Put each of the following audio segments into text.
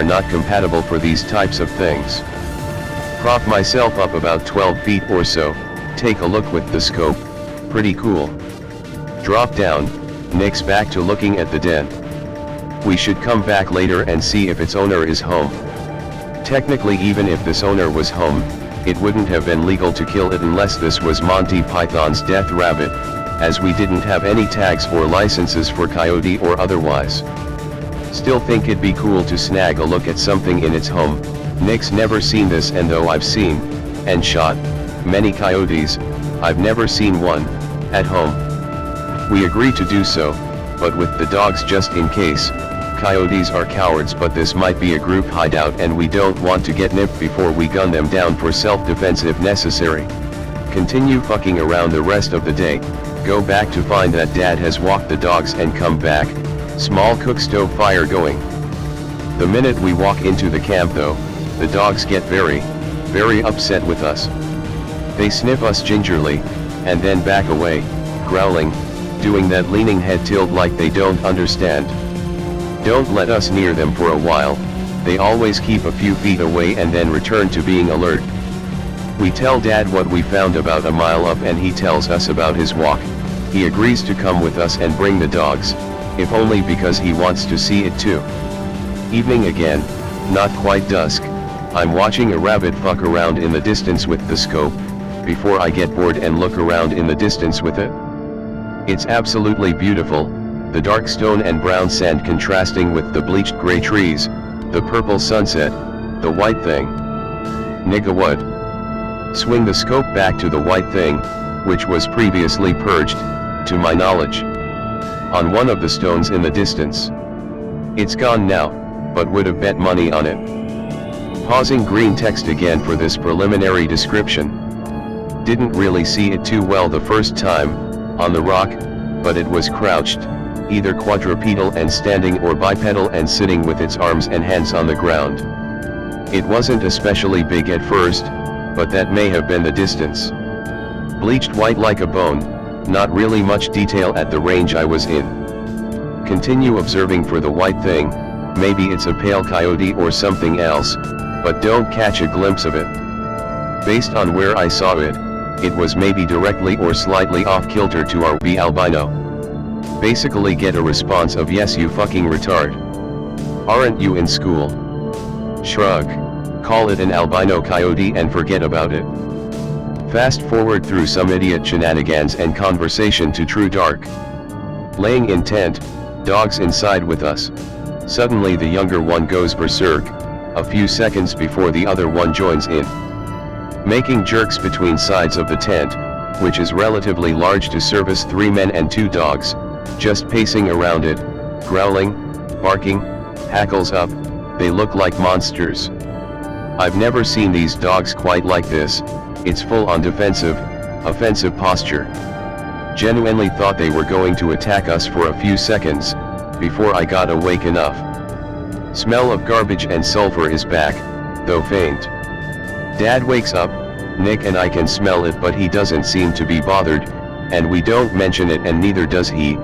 are not compatible for these types of things. Prop myself up about 12 feet or so, take a look with the scope, pretty cool. Drop down, Nick's back to looking at the den. We should come back later and see if its owner is home. Technically, even if this owner was home, it wouldn't have been legal to kill it unless this was Monty Python's Death Rabbit, as we didn't have any tags or licenses for coyote or otherwise. Still think it'd be cool to snag a look at something in its home. Nick's never seen this, and though I've seen, and shot, many coyotes, I've never seen one, at home. We agree to do so, but with the dogs just in case. Coyotes are cowards, but this might be a group hideout and we don't want to get nipped before we gun them down for self-defense if necessary. Continue fucking around the rest of the day, go back to find that Dad has walked the dogs and come back, small cook stove fire going. The minute we walk into the camp though, the dogs get very upset with us. They sniff us gingerly, and then back away, growling, doing that leaning head tilt like they don't understand. Don't let us near them for a while, they always keep a few feet away and then return to being alert. We tell Dad what we found about a mile up and he tells us about his walk. He agrees to come with us and bring the dogs, if only because he wants to see it too. Evening again, not quite dusk, I'm watching a rabbit fuck around in the distance with the scope, before I get bored and look around in the distance with it. It's absolutely beautiful. The dark stone and brown sand contrasting with the bleached gray trees, the purple sunset, the white thing. Nigga what? Swing the scope back to the white thing, which was previously perched, to my knowledge, on one of the stones in the distance. It's gone now, but would have bet money on it. Pausing green text again for this preliminary description. Didn't really see it too well the first time, on the rock, but it was crouched, either quadrupedal and standing or bipedal and sitting with its arms and hands on the ground. It wasn't especially big at first, but that may have been the distance. Bleached white like a bone, not really much detail at the range I was in. Continue observing for the white thing, maybe it's a pale coyote or something else, but don't catch a glimpse of it. Based on where I saw it, it was maybe directly or slightly off kilter to our albino. Basically get a response of yes you fucking retard. Aren't you in school? Shrug. Call it an albino coyote and forget about it. Fast forward through some idiot shenanigans and conversation to true dark. Laying in tent, dogs inside with us. Suddenly the younger one goes berserk, a few seconds before the other one joins in. Making jerks between sides of the tent, which is relatively large to service 3 men and 2 dogs, just pacing around it, growling, barking, hackles up, they look like monsters. I've never seen these dogs quite like this, it's full on defensive, offensive posture. Genuinely thought they were going to attack us for a few seconds, before I got awake enough. Smell of garbage and sulfur is back, though faint. Dad wakes up, Nick and I can smell it but he doesn't seem to be bothered, and we don't mention it and neither does he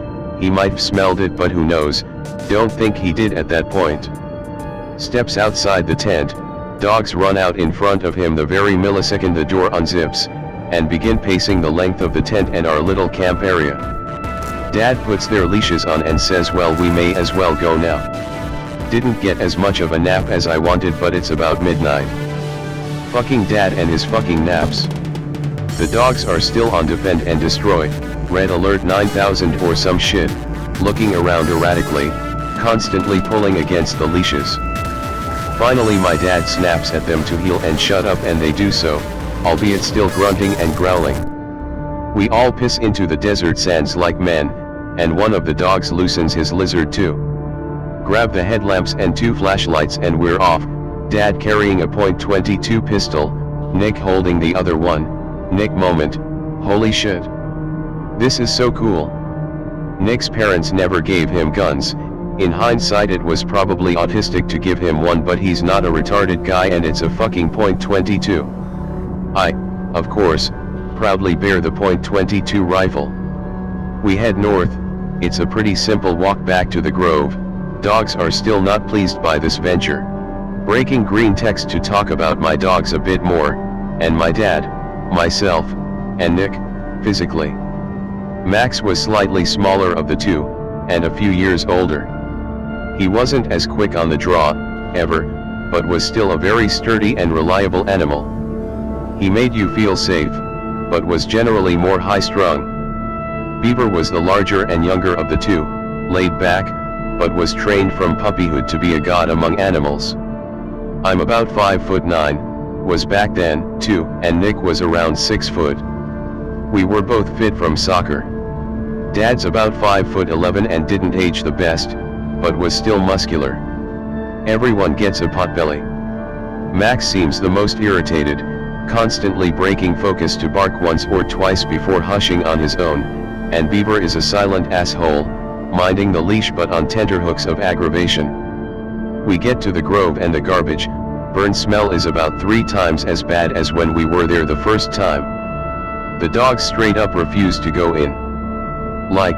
might have smelled it but who knows, don't think he did at that point. Steps outside the tent, dogs run out in front of him the very millisecond the door unzips, and begin pacing the length of the tent and our little camp area. Dad puts their leashes on and says well we may as well go now. Didn't get as much of a nap as I wanted but it's about midnight. Fucking Dad and his fucking naps. The dogs are still on defend and destroy, red alert 9000 or some shit, looking around erratically, constantly pulling against the leashes. Finally my dad snaps at them to heel and shut up and they do so, albeit still grunting and growling. We all piss into the desert sands like men, and one of the dogs loosens his lizard too. Grab the headlamps and 2 flashlights and we're off, Dad carrying a .22 pistol, Nick holding the other one. Nick moment, holy shit. This is so cool. Nick's parents never gave him guns, in hindsight it was probably autistic to give him one but he's not a retarded guy and it's a fucking .22. I, of course, proudly bear the .22 rifle. We head north, it's a pretty simple walk back to the grove, dogs are still not pleased by this venture, Breaking green text to talk about my dogs a bit more, and my dad, myself, and Nick, physically. Max was slightly smaller of the two, and a few years older. He wasn't as quick on the draw, ever, but was still a very sturdy and reliable animal. He made you feel safe, but was generally more high-strung. Beaver was the larger and younger of the two, laid back, but was trained from puppyhood to be a god among animals. I'm about 5'9", was back then, too, and Nick was around 6 foot. We were both fit from soccer. Dad's about 5'11" and didn't age the best, but was still muscular. Everyone gets a potbelly. Max seems the most irritated, constantly breaking focus to bark once or twice before hushing on his own, and Beaver is a silent asshole, minding the leash but on tenterhooks of aggravation. We get to the grove and the garbage, burn smell is about 3 times as bad as when we were there the first time. The dogs straight up refuse to go in. Like,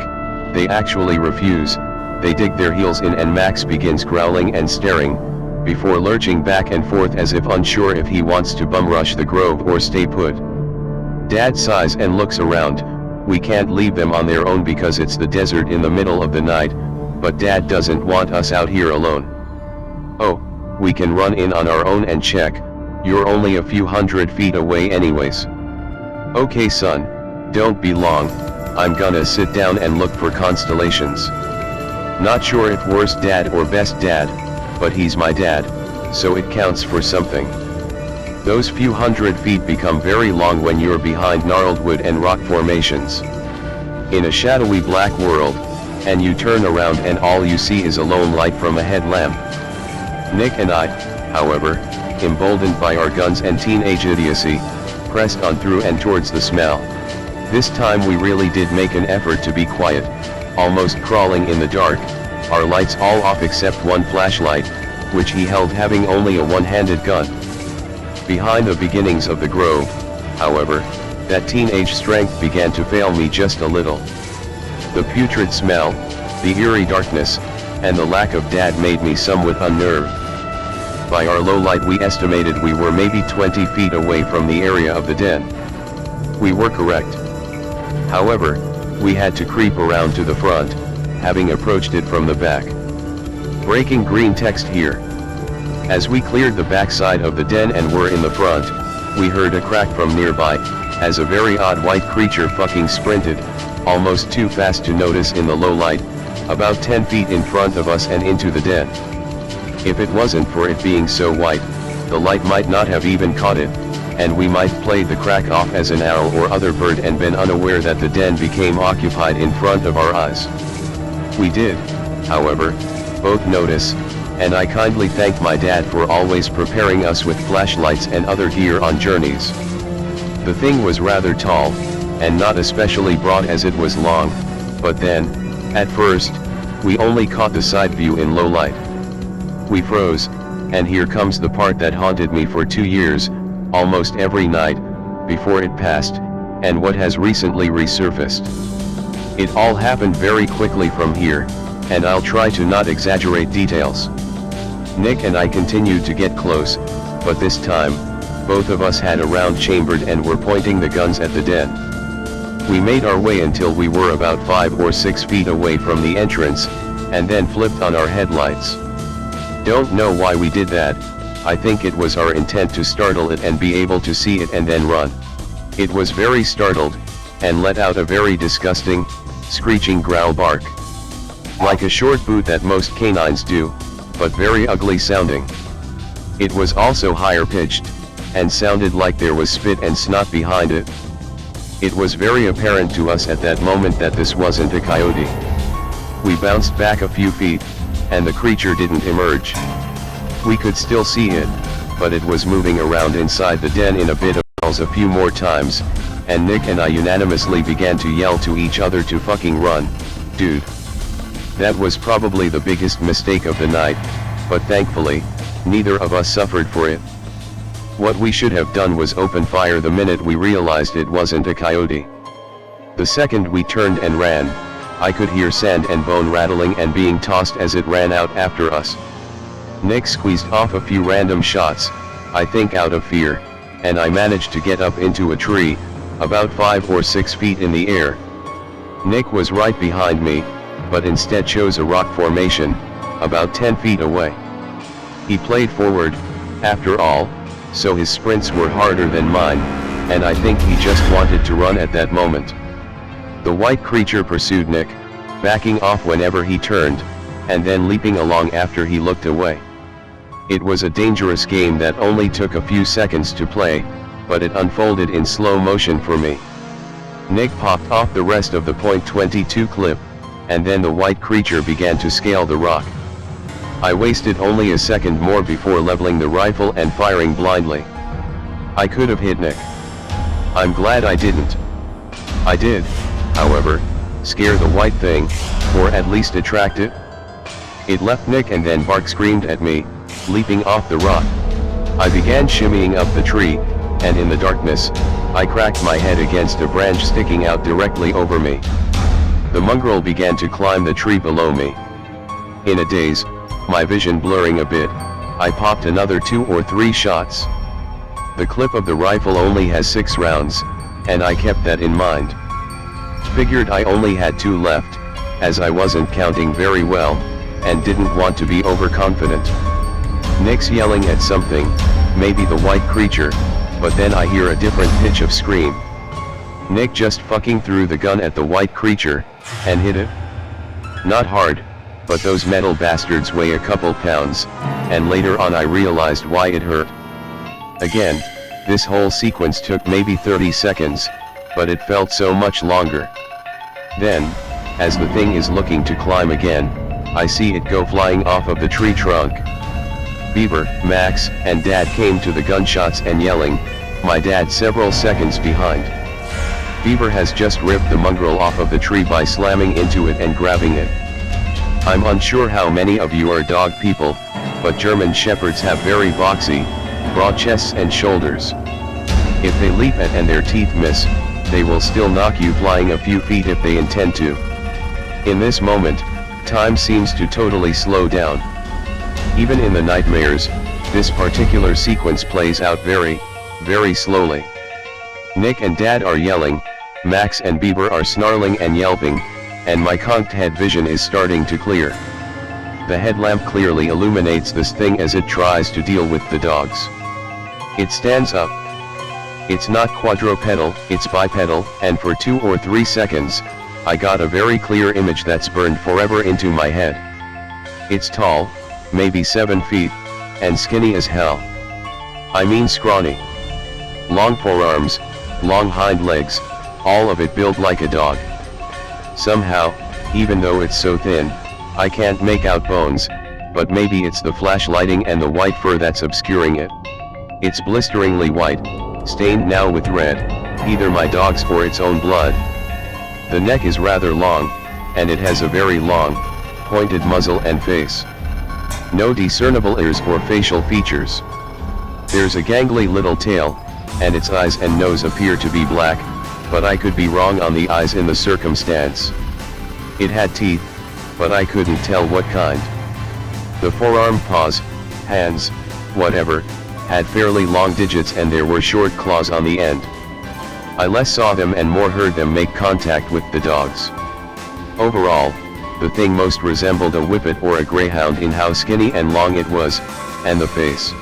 they actually refuse, they dig their heels in and Max begins growling and staring, before lurching back and forth as if unsure if he wants to bum rush the grove or stay put. Dad sighs and looks around. We can't leave them on their own because it's the desert in the middle of the night, but Dad doesn't want us out here alone. Oh, we can run in on our own and check, you're only a few 100 feet away anyways. Okay son, don't be long, I'm gonna sit down and look for constellations. Not sure if worst dad or best dad, but he's my dad, so it counts for something. Those few 100 feet become very long when you're behind gnarled wood and rock formations. In a shadowy black world, and you turn around and all you see is a lone light from a headlamp. Nick and I, however, emboldened by our guns and teenage idiocy, pressed on through and towards the smell. This time we really did make an effort to be quiet, almost crawling in the dark, our lights all off except one flashlight, which he held having only a one-handed gun. Behind the beginnings of the grove, however, that teenage strength began to fail me just a little. The putrid smell, the eerie darkness, and the lack of Dad made me somewhat unnerved. By our low light we estimated we were maybe 20 feet away from the area of the den. We were correct. However, we had to creep around to the front, having approached it from the back. Breaking green text here. As we cleared the backside of the den and were in the front, we heard a crack from nearby, as a very odd white creature fucking sprinted, almost too fast to notice in the low light, about 10 feet in front of us and into the den. If it wasn't for it being so white, the light might not have even caught it, and we might played the crack off as an owl or other bird and been unaware that the den became occupied in front of our eyes. We did, however, both notice, and I kindly thank my dad for always preparing us with flashlights and other gear on journeys. The thing was rather tall, and not especially broad as it was long, but then, at first, we only caught the side view in low light. We froze, and here comes the part that haunted me for 2 years, almost every night, before it passed, and what has recently resurfaced. It all happened very quickly from here, and I'll try to not exaggerate details. Nick and I continued to get close, but this time, both of us had a round chambered and were pointing the guns at the den. We made our way until we were about 5 or 6 feet away from the entrance, and then flipped on our headlights. Don't know why we did that, I think it was our intent to startle it and be able to see it and then run. It was very startled, and let out a very disgusting, screeching growl bark. Like a short boot that most canines do, but very ugly sounding. It was also higher pitched, and sounded like there was spit and snot behind it. It was very apparent to us at that moment that this wasn't a coyote. We bounced back a few feet, and the creature didn't emerge. We could still see it, but it was moving around inside the den in a bit of a few more times, and Nick and I unanimously began to yell to each other to fucking run, dude. That was probably the biggest mistake of the night, but thankfully, neither of us suffered for it. What we should have done was open fire the minute we realized it wasn't a coyote. The second we turned and ran, I could hear sand and bone rattling and being tossed as it ran out after us. Nick squeezed off a few random shots, I think out of fear, and I managed to get up into a tree, about 5 or 6 feet in the air. Nick was right behind me, but instead chose a rock formation, about 10 feet away. He played forward, after all, so his sprints were harder than mine, and I think he just wanted to run at that moment. The white creature pursued Nick, backing off whenever he turned, and then leaping along after he looked away. It was a dangerous game that only took a few seconds to play, but it unfolded in slow motion for me. Nick popped off the rest of the .22 clip, and then the white creature began to scale the rock. I wasted only a second more before leveling the rifle and firing blindly. I could have hit Nick. I'm glad I didn't. I did, however, scare the white thing, or at least attract it. It left Nick and then bark screamed at me, leaping off the rock. I began shimmying up the tree, and in the darkness, I cracked my head against a branch sticking out directly over me. The mongrel began to climb the tree below me. In a daze, my vision blurring a bit, I popped another 2 or 3 shots. The clip of the rifle only has 6 rounds, and I kept that in mind. Figured I only had 2 left, as I wasn't counting very well, and didn't want to be overconfident. Nick's yelling at something, maybe the white creature, but then I hear a different pitch of scream. Nick just fucking threw the gun at the white creature, and hit it. Not hard, but those metal bastards weigh a couple pounds, and later on I realized why it hurt. Again, this whole sequence took maybe 30 seconds, but it felt so much longer. Then, as the thing is looking to climb again, I see it go flying off of the tree trunk. Beaver, Max, and Dad came to the gunshots and yelling, my dad several seconds behind. Beaver has just ripped the mongrel off of the tree by slamming into it and grabbing it. I'm unsure how many of you are dog people, but German Shepherds have very boxy, broad chests and shoulders. If they leap at and their teeth miss, they will still knock you flying a few feet if they intend to. In this moment, time seems to totally slow down. Even in the nightmares, this particular sequence plays out very, very slowly. Nick and Dad are yelling, Max and Beaver are snarling and yelping, and my conked head vision is starting to clear. The headlamp clearly illuminates this thing as it tries to deal with the dogs. It stands up. It's not quadrupedal, it's bipedal, and for 2 or 3 seconds, I got a very clear image that's burned forever into my head. It's tall, maybe 7 feet, and skinny as hell. I mean scrawny. Long forearms, long hind legs, all of it built like a dog. Somehow, even though it's so thin, I can't make out bones, but maybe it's the flashlighting and the white fur that's obscuring it. It's blisteringly white, stained now with red, either my dog's or its own blood. The neck is rather long, and it has a very long, pointed muzzle and face. No discernible ears or facial features. There's a gangly little tail, and its eyes and nose appear to be black, but I could be wrong on the eyes in the circumstance. It had teeth, but I couldn't tell what kind. The forearm, paws, hands, whatever, had fairly long digits and there were short claws on the end. I less saw them and more heard them make contact with the dogs. Overall, the thing most resembled a whippet or a greyhound in how skinny and long it was, and the face.